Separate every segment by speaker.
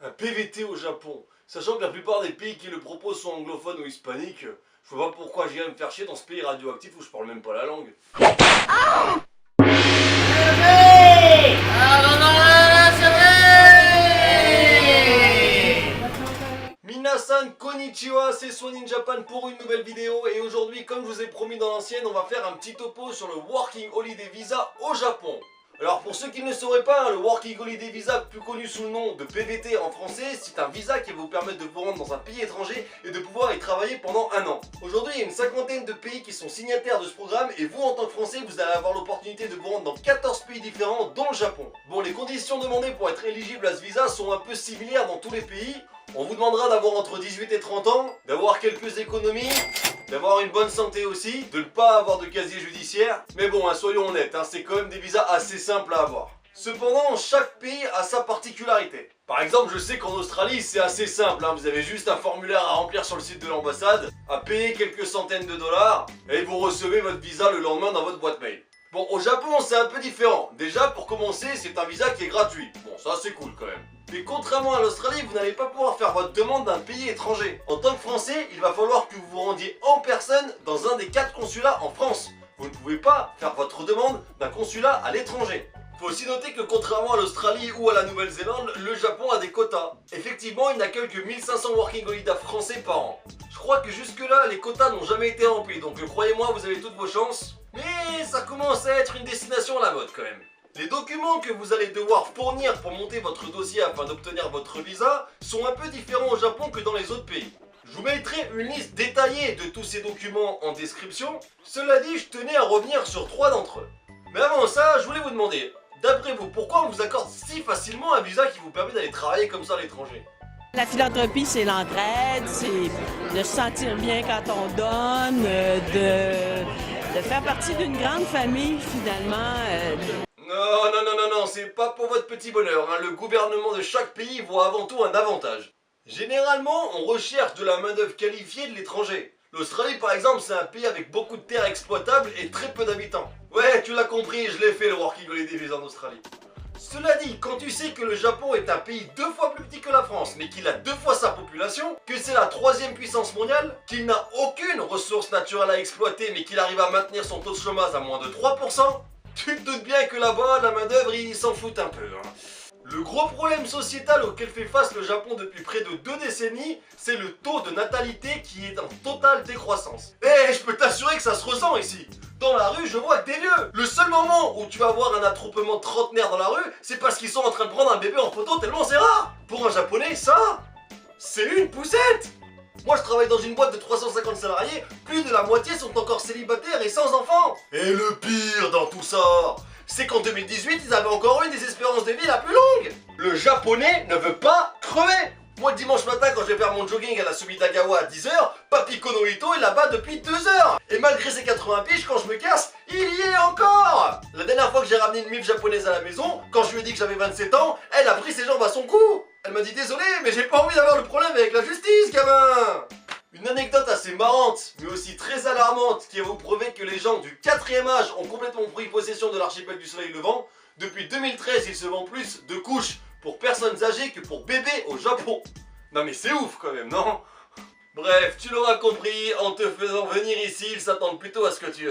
Speaker 1: Un PVT au Japon. Sachant que la plupart des pays qui le proposent sont anglophones ou hispaniques, je vois pas pourquoi j'irais me faire chier dans ce pays radioactif où je parle même pas la langue. Minasan konnichiwa, c'est Swan in Japan pour une nouvelle vidéo et aujourd'hui, comme je vous ai promis dans l'ancienne, on va faire un petit topo sur le Working Holiday Visa au Japon. Alors pour ceux qui ne le sauraient pas, le Working Holiday Visa, plus connu sous le nom de PVT en français, c'est un visa qui va vous permettre de vous rendre dans un pays étranger et de pouvoir y travailler pendant un an. Aujourd'hui, il y a une cinquantaine de pays qui sont signataires de ce programme et vous, en tant que Français, vous allez avoir l'opportunité de vous rendre dans 14 pays différents, dont le Japon. Bon, les conditions demandées pour être éligible à ce visa sont un peu similaires dans tous les pays. On vous demandera d'avoir entre 18 et 30 ans, d'avoir quelques économies, d'avoir une bonne santé aussi, de ne pas avoir de casier judiciaire. Mais bon, soyons honnêtes, c'est quand même des visas assez simples à avoir. Cependant, chaque pays a sa particularité. Par exemple, je sais qu'en Australie, c'est assez simple, vous avez juste un formulaire à remplir sur le site de l'ambassade, à payer quelques centaines de dollars, et vous recevez votre visa le lendemain dans votre boîte mail. Bon, au Japon, c'est un peu différent. Déjà, pour commencer, c'est un visa qui est gratuit. Bon, ça c'est cool quand même. Mais contrairement à l'Australie, vous n'allez pas pouvoir faire votre demande d'un pays étranger. En tant que Français, il va falloir que vous vous rendiez en personne dans un des 4 consulats en France. Vous ne pouvez pas faire votre demande d'un consulat à l'étranger. Faut aussi noter que contrairement à l'Australie ou à la Nouvelle-Zélande, le Japon a des quotas. Effectivement, il n'accueille que 1500 Working Holiday français par an. Je crois que jusque là, les quotas n'ont jamais été remplis, donc croyez-moi, vous avez toutes vos chances. Mais ça commence à être une destination à la mode quand même. Les documents que vous allez devoir fournir pour monter votre dossier afin d'obtenir votre visa sont un peu différents au Japon que dans les autres pays. Je vous mettrai une liste détaillée de tous ces documents en description. Cela dit, je tenais à revenir sur 3 d'entre eux. Mais avant ça, je voulais vous demander, d'après vous, pourquoi on vous accorde si facilement un visa qui vous permet d'aller travailler comme ça à l'étranger?
Speaker 2: La philanthropie, c'est l'entraide, c'est de se sentir bien quand on donne, de faire partie d'une grande famille finalement.
Speaker 1: Non, c'est pas pour votre petit bonheur. Le gouvernement de chaque pays voit avant tout un avantage. Généralement, on recherche de la main-d'œuvre qualifiée de l'étranger. L'Australie, par exemple, c'est un pays avec beaucoup de terres exploitables et très peu d'habitants. Ouais, tu l'as compris, je l'ai fait le Working Holiday Visa en Australie. Cela dit, quand tu sais que le Japon est un pays 2 fois plus petit que la France, mais qu'il a 2 fois sa population, que c'est la 3e puissance mondiale, qu'il n'a aucune ressource naturelle à exploiter, mais qu'il arrive à maintenir son taux de chômage à moins de 3%, tu te doutes bien que là-bas, la main-d'œuvre, ils s'en foutent un peu. Le gros problème sociétal auquel fait face le Japon depuis près de 2 décennies, c'est le taux de natalité qui est en totale décroissance. Et je peux t'assurer que ça se ressent ici. Dans la rue, je vois que des vieux. Le seul moment où tu vas voir un attroupement de trentenaires dans la rue, c'est parce qu'ils sont en train de prendre un bébé en photo tellement c'est rare. Pour un japonais, ça, c'est une poussette. Moi je travaille dans une boîte de 350 salariés, plus de la moitié sont encore célibataires et sans enfants. Et le pire dans tout ça, c'est qu'en 2018, ils avaient encore une des espérances de vie la plus longue. Le japonais ne veut pas crever. Moi, dimanche matin, quand je vais faire mon jogging à la Sumitagawa à 10h, Papy Konohito est là-bas depuis 2 heures. Et malgré ses 80 piges, quand je me casse, il y est encore. La dernière fois que j'ai ramené une MILF japonaise à la maison, quand je lui ai dit que j'avais 27 ans, elle a pris ses jambes à son cou. Elle m'a dit désolé, mais j'ai pas envie d'avoir le problème avec la justice, gamin. Une anecdote assez marrante, mais aussi très alarmante, qui va vous prouver que les gens du 4e âge ont complètement pris possession de l'archipel du soleil levant. Depuis 2013, il se vend plus de couches pour personnes âgées que pour bébés au Japon. Non mais c'est ouf quand même, non? Bref, tu l'auras compris, en te faisant venir ici, ils s'attendent plutôt à ce que tu...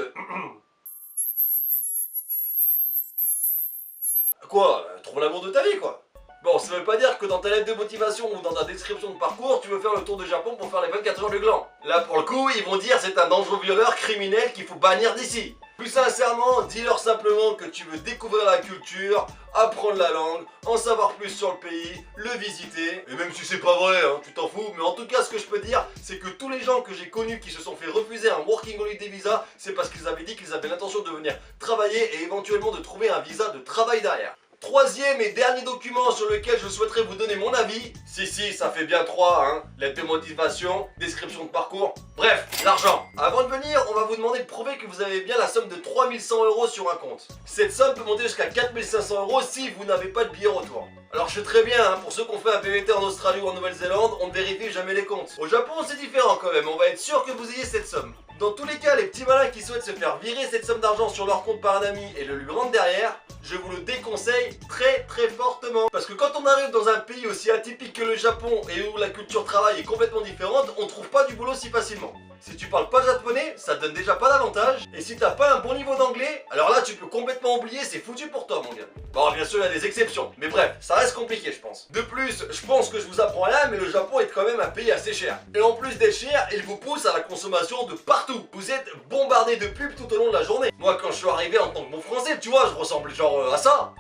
Speaker 1: Quoi? Trouve l'amour de ta vie, quoi. Bon, ça veut pas dire que dans ta lettre de motivation ou dans ta description de parcours, tu veux faire le tour du Japon pour faire les 24 heures du gland. Là, pour le coup, ils vont dire c'est un dangereux violeur criminel qu'il faut bannir d'ici. Plus sincèrement, dis-leur simplement que tu veux découvrir la culture, apprendre la langue, en savoir plus sur le pays, le visiter. Et même si c'est pas vrai, tu t'en fous, mais en tout cas, ce que je peux dire, c'est que tous les gens que j'ai connus qui se sont fait refuser un Working Holiday Visa, c'est parce qu'ils avaient dit qu'ils avaient l'intention de venir travailler et éventuellement de trouver un visa de travail derrière. 3e et dernier document sur lequel je souhaiterais vous donner mon avis. Si, ça fait bien 3, lettre de motivation, description de parcours, bref, l'argent. Avant de venir, on va vous demander de prouver que vous avez bien la somme de 3100 € sur un compte. Cette somme peut monter jusqu'à 4500 € si vous n'avez pas de billet retour. Alors je sais très bien, pour ceux qui ont fait un PVT en Australie ou en Nouvelle-Zélande, on ne vérifie jamais les comptes. Au Japon, c'est différent quand même, on va être sûr que vous ayez cette somme. Dans tous les cas, les petits malins qui souhaitent se faire virer cette somme d'argent sur leur compte par un ami et le lui rendre derrière, je vous le déconseille très fortement. Parce que quand on arrive dans un pays aussi atypique que le Japon et où la culture travail est complètement différente, on trouve pas du boulot si facilement. Si tu parles pas japonais, ça te donne déjà pas d'avantage. Et si t'as pas un bon niveau d'anglais, alors là tu peux complètement oublier, c'est foutu pour toi mon gars. Bon bien sûr il y a des exceptions, mais bref, ça reste compliqué je pense. De plus, je pense que je vous apprends rien, mais le Japon est quand même un pays assez cher. Et en plus d'être cher, il vous pousse à la consommation de partout. Vous êtes bombardé de pubs tout au long de la journée. Moi quand je suis arrivé en tant que bon français, tu vois, je ressemble genre à ça.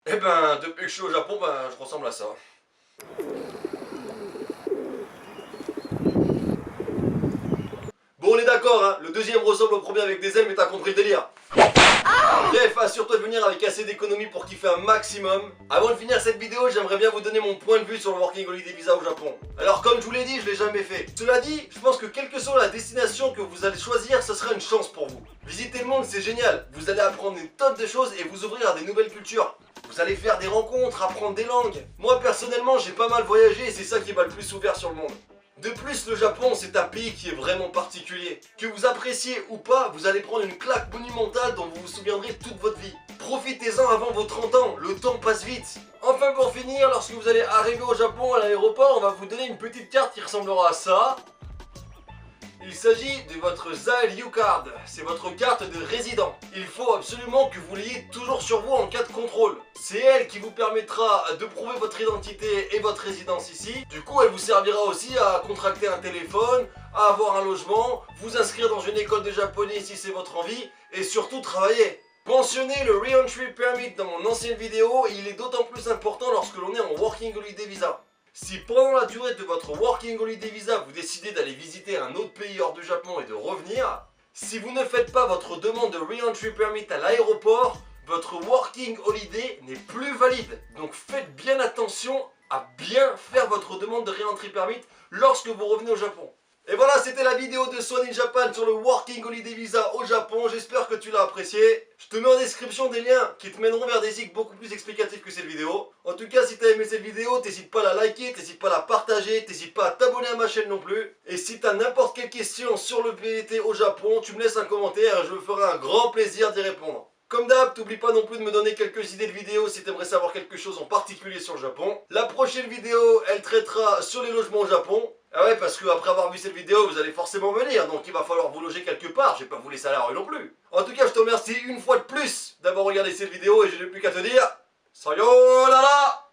Speaker 1: Eh ben, depuis que je suis au Japon, ben, je ressemble à ça. Bon, on est d'accord, hein, le deuxième ressemble au premier avec des ailes, mais t'as compris le délire. Bref, assure-toi de venir avec assez d'économie pour kiffer un maximum. Avant de finir cette vidéo, j'aimerais bien vous donner mon point de vue sur le Working Holiday Visa au Japon. Alors comme je vous l'ai dit, je l'ai jamais fait. Cela dit, je pense que quelle que soit la destination que vous allez choisir, ce sera une chance pour vous. Visiter le monde, c'est génial. Vous allez apprendre une tonne de choses et vous ouvrir à des nouvelles cultures. Vous allez faire des rencontres, apprendre des langues. Moi personnellement, j'ai pas mal voyagé et c'est ça qui m'a le plus ouvert sur le monde. De plus, le Japon, c'est un pays qui est vraiment particulier. Que vous appréciez ou pas, vous allez prendre une claque monumentale dont vous vous souviendrez toute votre vie. Profitez-en avant vos 30 ans, le temps passe vite. Enfin pour finir, lorsque vous allez arriver au Japon à l'aéroport, on va vous donner une petite carte qui ressemblera à ça. Il s'agit de votre Zairyu Card, c'est votre carte de résident. Il faut absolument que vous l'ayez toujours sur vous en cas de contrôle. C'est elle qui vous permettra de prouver votre identité et votre résidence ici. Du coup, elle vous servira aussi à contracter un téléphone, à avoir un logement, vous inscrire dans une école de japonais si c'est votre envie, et surtout travailler. Mentionnez le Re-Entry Permit dans mon ancienne vidéo, il est d'autant plus important lorsque l'on est en Working Holiday Visa. Si pendant la durée de votre Working Holiday Visa, vous décidez d'aller visiter un autre pays hors du Japon et de revenir, si vous ne faites pas votre demande de Re-Entry Permit à l'aéroport, votre Working Holiday n'est plus valide. Donc faites bien attention à bien faire votre demande de Re-Entry Permit lorsque vous revenez au Japon. Et voilà, c'était la vidéo de Swan in Japan sur le Working Holiday Visa au Japon. J'espère que tu l'as apprécié. Je te mets en description des liens qui te mèneront vers des sites beaucoup plus explicatifs que cette vidéo. En tout cas, si tu as aimé cette vidéo, t'hésites pas à la liker, t'hésites pas à la partager, t'hésites pas à t'abonner à ma chaîne non plus. Et si tu as n'importe quelle question sur le VT au Japon, tu me laisses un commentaire et je me ferai un grand plaisir d'y répondre. Comme d'hab, t'oublie pas non plus de me donner quelques idées de vidéos si t'aimerais savoir quelque chose en particulier sur le Japon. La prochaine vidéo, elle traitera sur les logements au Japon. Ah ouais, parce que après avoir vu cette vidéo, vous allez forcément venir, donc il va falloir vous loger quelque part, je vais pas vous laisser à la rue non plus. En tout cas, je te remercie une fois de plus d'avoir regardé cette vidéo et je n'ai plus qu'à te dire... Sayonara!